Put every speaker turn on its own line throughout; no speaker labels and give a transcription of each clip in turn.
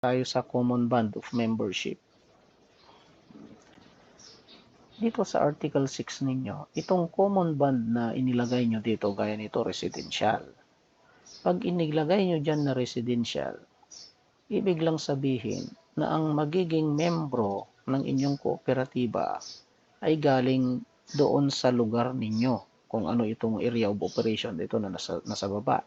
tayo sa common bond of membership. Dito sa Article 6 ninyo, itong common bond na inilagay nyo dito, gaya nito, residential. Pag inilagay nyo dyan na residential, ibig lang sabihin na ang magiging membro ng inyong kooperatiba ay galing doon sa lugar ninyo, kung ano itong area of operation dito na nasa baba.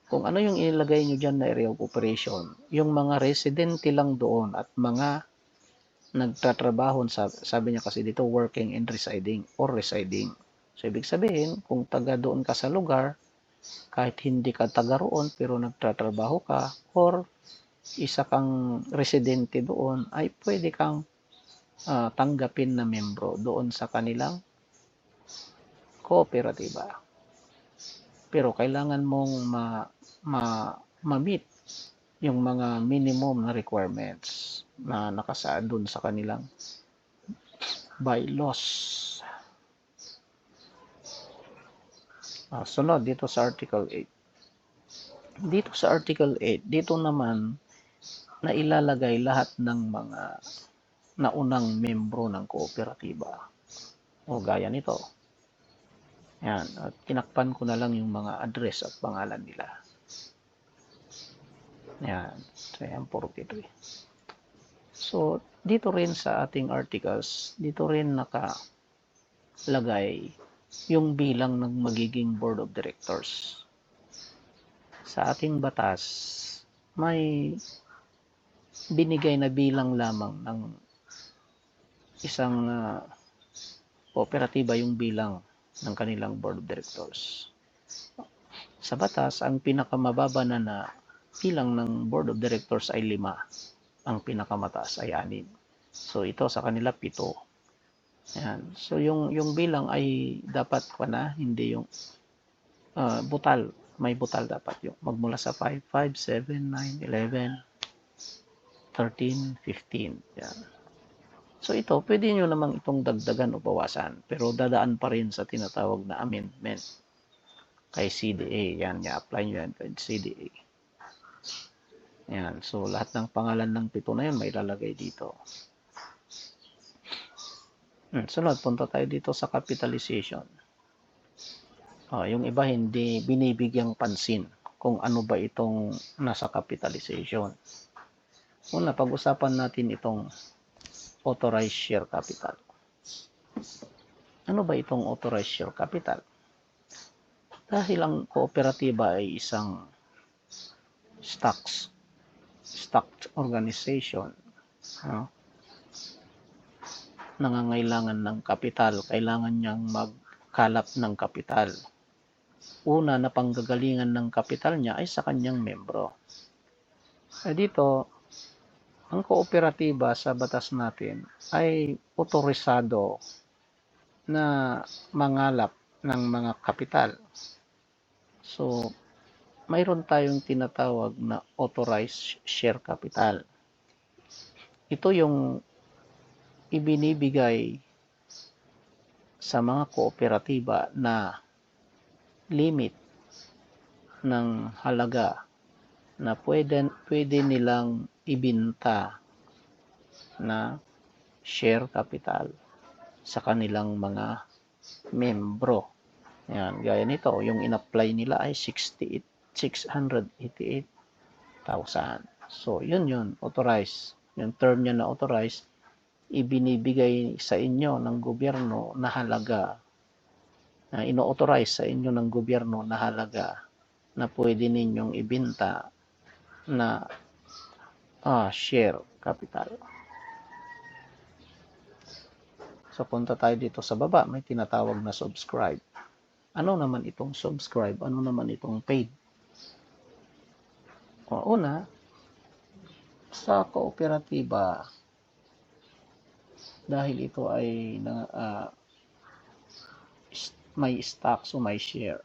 Kung ano yung inilagay nyo dyan na area of operation, yung mga residente lang doon at mga nagtatrabaho, sabi niya kasi dito, working and residing or residing. So, ibig sabihin, kung taga doon ka sa lugar, kahit hindi ka taga roon, pero nagtatrabaho ka, or isa kang residente doon, ay pwede kang tanggapin na membro doon sa kanilang kooperatiba. Pero kailangan mong ma-meet yung mga minimum na requirements na nakasaad dun sa kanilang bylaws. Sunod dito sa Article 8. Dito sa Article 8, dito naman na ilalagay lahat ng mga naunang membro ng kooperatiba. O gaya nito. Yan, at tinakpan ko na lang yung mga address at pangalan nila. Yan, so yan, 43. So, dito rin sa ating articles, dito rin nakalagay yung bilang ng magiging board of directors. Sa ating batas, may binigay na bilang lamang ng isang kooperatiba yung bilang ng kanilang board of directors. Sa batas, ang pinakamababa na bilang ng board of directors ay 5. Ang pinakamataas ay 6. So, ito sa kanila 7. Ayan. So, yung bilang ay dapat hindi yung butal. May butal dapat yung magmula sa 5, 5, 7, 9, 11, 13, 15. Yan. So, ito, pwede nyo namang itong dagdagan o bawasan. Pero dadaan pa rin sa tinatawag na amendment kay CDA. Yan, i-apply nyo yan kay CDA. Yan. So, lahat ng pangalan ng 7 na yun may lalagay dito. Sunod, punta tayo dito sa capitalization. Yung iba hindi binibigyang pansin kung ano ba itong nasa capitalization. Una, pag-usapan natin itong authorized share capital. Ano ba itong authorized share capital? Dahil ang kooperatiba ay isang stocked organization, nangangailangan ng kapital, kailangan niyang magkalap ng kapital. Una na panggagalingan ng kapital niya ay sa kanyang membro. Dito, ang kooperatiba sa batas natin ay otorisado na mangalap ng mga kapital. So, mayroon tayong tinatawag na authorized share capital. Ito yung ibinibigay sa mga kooperatiba na limit ng halaga na pwede nilang ibinta na share capital sa kanilang mga membro. Yan, gaya nito, yung in-apply nila ay 688,000. So, yun, authorized. Yung term niya na authorized, ibinibigay sa inyo ng gobyerno na halaga, ino-authorize sa inyo ng gobyerno na halaga na pwede ninyong ibinta na share capital. So, punta tayo dito sa baba, may tinatawag na subscribe. Ano naman itong subscribe? Ano naman itong paid? Una, sa kooperatiba, dahil ito ay may stocks o may share,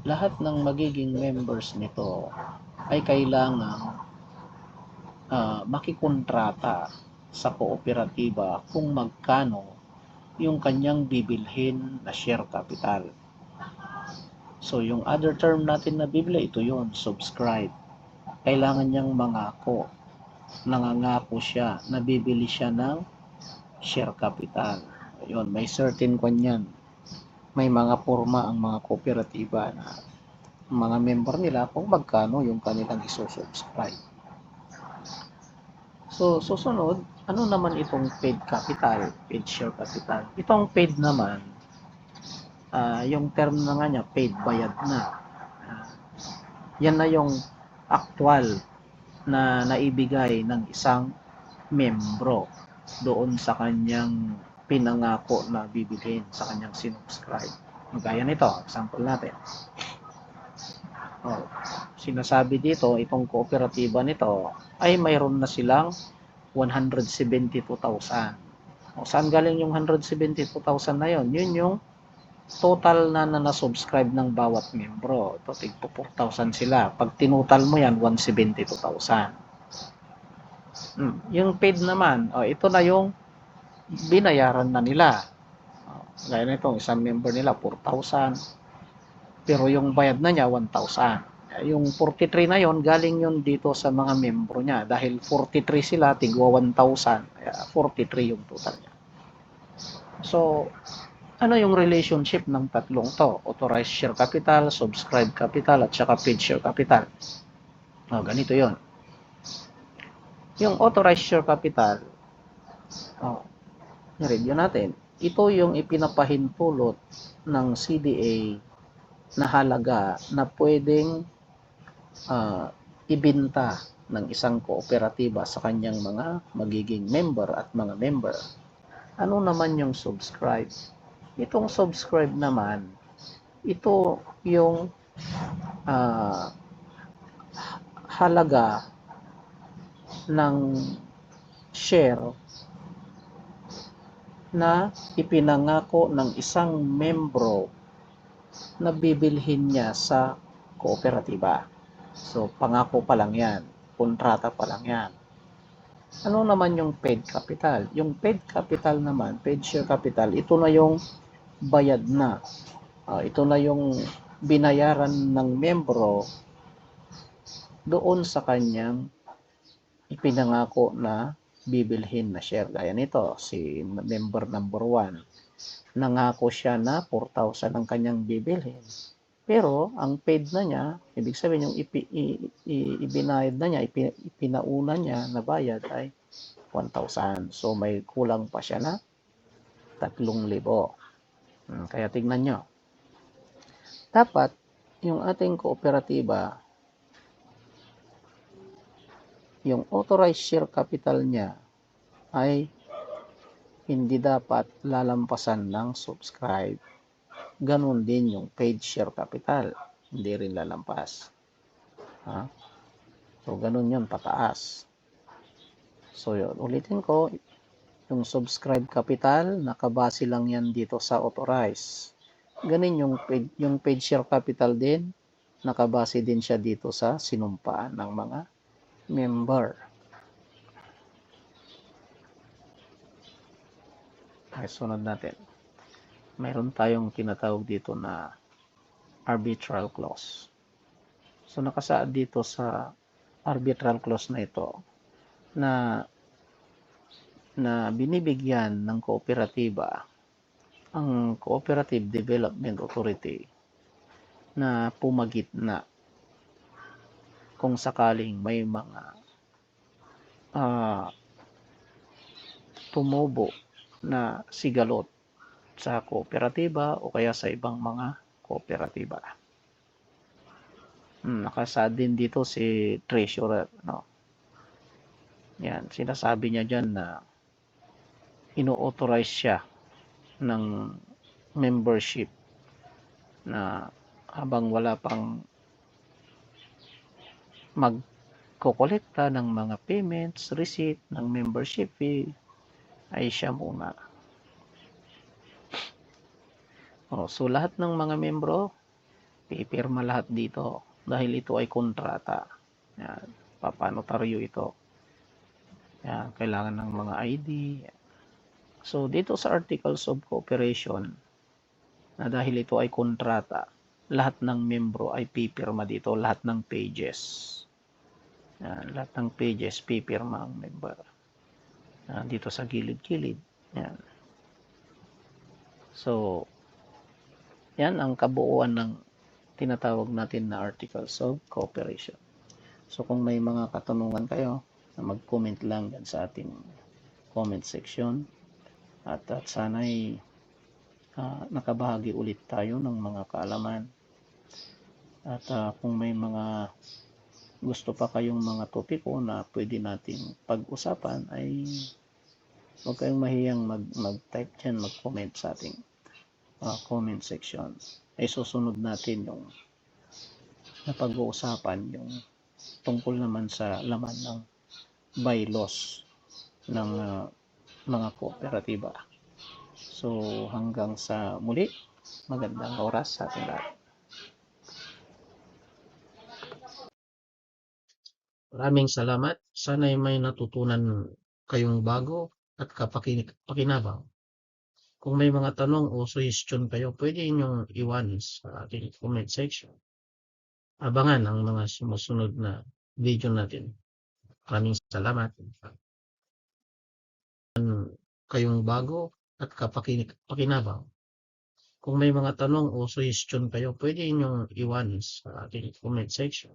lahat ng magiging members nito ay kailangan makikontrata sa kooperatiba kung magkano yung kanyang bibilhin na share capital. So, yung other term natin na bibili, ito yun, subscribe. kailangan niyang mangako. Nangangako siya, nabibili siya ng share capital. Ayun, may certain kanyan. May mga forma ang mga kooperatiba na mga member nila kung magkano yung kanilang isusubscribe. So, susunod, ano naman itong paid capital, paid share capital? Itong paid naman, yung term na nga niya, paid, bayad na. Yan na yung actual na naibigay ng isang membro doon sa kanyang pinangako na bibilhin sa kanyang sinubscribe. Gaya nito, example natin. Sinasabi dito, itong kooperatiba nito ay mayroon na silang 172,000. Saan galing yung 172,000 na yun? Yun yung total na na-subscribe ng bawat membro. Ito, tigpo 4,000 sila. Pag tinutal mo yan, 172,000. Yung paid naman, ito na yung binayaran na nila. Gaya na itong isang member nila, 4,000. Pero yung bayad na niya, 1,000. Yung 43 na yon galing yun dito sa mga membro niya. Dahil 43 sila, tigwa 1,000. Kaya 43 yung total niya. So, ano yung relationship ng tatlong to? Authorized share capital, subscribed capital, at saka paid share capital. Ganito yon. Yung authorized share capital, i-review natin. Ito yung ipinapahintulot ng CDA na halaga na pwedeng ibinta ng isang kooperatiba sa kanyang mga magiging member at mga member. Ano naman yung subscribe? Itong subscribe naman, ito yung halaga ng share na ipinangako ng isang membro na bibilhin niya sa kooperatiba. So, pangako pa lang yan. Kontrata pa lang yan. Ano naman yung paid capital? Yung paid capital naman, paid share capital, ito na yung bayad na. Ito na yung binayaran ng membro doon sa kanyang ipinangako na bibilhin na share. Gaya nito, si member number 1, nangako siya na 4,000 ang kanyang bibilhin. Pero, ang paid na niya, ibig sabihin yung ibinayad na niya, ipinauna niya na bayad ay 1,000. So, may kulang pa siya na 3,000. Kaya tingnan nyo. Dapat, yung ating kooperatiba, yung authorized share capital niya ay hindi dapat lalampasan ng subscribe. Ganon din yung paid share capital. Hindi rin lalampas. So, ganon yun, pataas. So, yun. Ulitin ko, yung subscribe capital, nakabase lang yan dito sa authorized. Ganon yung paid share capital din, nakabase din siya dito sa sinumpaan ng mga member. Okay, sunod natin. Mayroon tayong tinatawag dito na arbitral clause. So, nakasaad dito sa arbitral clause na ito na binibigyan ng kooperatiba ang Cooperative Development Authority na pumagitna kung sakaling may mga tumubo na sigalot sa kooperatiba o kaya sa ibang mga kooperatiba. Nakasaad din dito si treasurer, no? Yan, sinasabi niya dyan na ino-authorize siya ng membership na habang wala pang magkokolekta ng mga payments, receipt ng membership fee, ay siya muna. So, lahat ng mga membro, pipirma lahat dito dahil ito ay kontrata. Yan, papanotaryo ito. Yan, kailangan ng mga ID. So, dito sa Articles of Cooperation, na dahil ito ay kontrata, lahat ng membro ay pipirma dito, lahat ng pages. Lahat ng pages, pipirma ang member. Dito sa gilid-gilid. Yan. So, yan ang kabuuan ng tinatawag natin na Articles of Cooperation. So, kung may mga katanungan kayo, mag-comment lang yan sa ating comment section. At sana'y nakabahagi ulit tayo ng mga kaalaman. At kung may mga gusto pa kayong mga topiko na pwede nating pag-usapan, ay huwag kayong mahiyang mag-type dyan, mag-comment sa ating comment section. Ay susunod natin yung napag-uusapan, yung tungkol naman sa laman ng bylaws ng mga kooperatiba. So hanggang sa muli, magandang oras sa ating lahat. Maraming salamat. Sana'y may natutunan kayong bago at kapakinabang. Kung may mga tanong o suggestion kayo, pwede inyong iwan sa ating comment section. Abangan ang mga sumusunod na video natin. Maraming salamat. Kayong bago at kapakinabang. Kung may mga tanong o suggestion kayo, pwede inyong iwan sa ating comment section.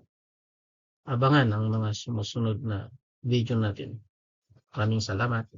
Abangan ang mga sumusunod na video natin. Maraming salamat.